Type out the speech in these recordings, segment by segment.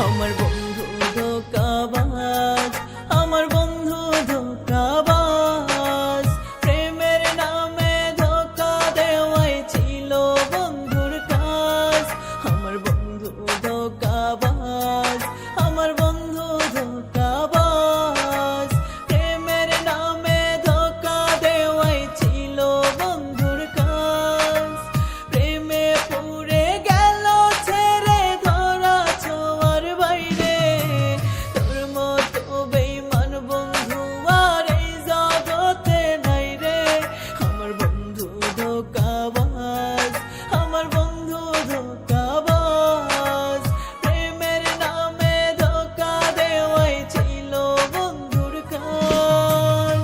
আমার বন্ধু ধোঁকাবাজ, আমার বন্ধু ধোঁকাবাজ, প্রেমের নামে ধোঁকা দেওয়াই ছিল বন্ধুর কাজ। আমার বন্ধু ধোঁকাবাজ, আমার বন্ধু ধোঁকাবাজ, প্রেমের নামে ধোঁকা দেওয়াই ছিল বন্ধুর কাজ। প্রেমে পুড়ে গেল ছেড়ে ধরা ছোঁয়ার বাইরে, তোর মতো বেঈমান বন্ধু আর এই জগতে নাই রে। আমার বন্ধু ধোঁকাবাজ, আমার বন্ধু ধোঁকাবাজ, প্রেমের নামে ধোঁকা দেওয়াই ছিল বন্ধুর কাজ।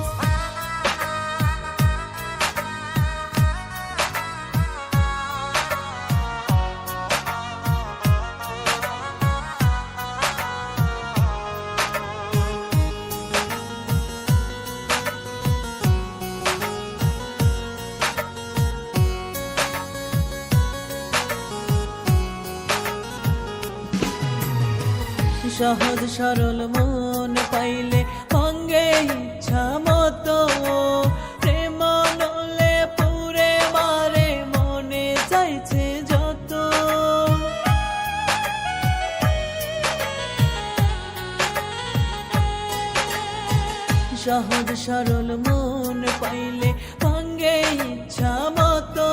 সহজ সরল মন পাইলে ভাঙ্গে ইচ্ছা মতো, প্রেম নলে পুরে মারে মনে চাইছে যত। সহজ সরল মন পাইলে ভাঙ্গে ইচ্ছা মতো,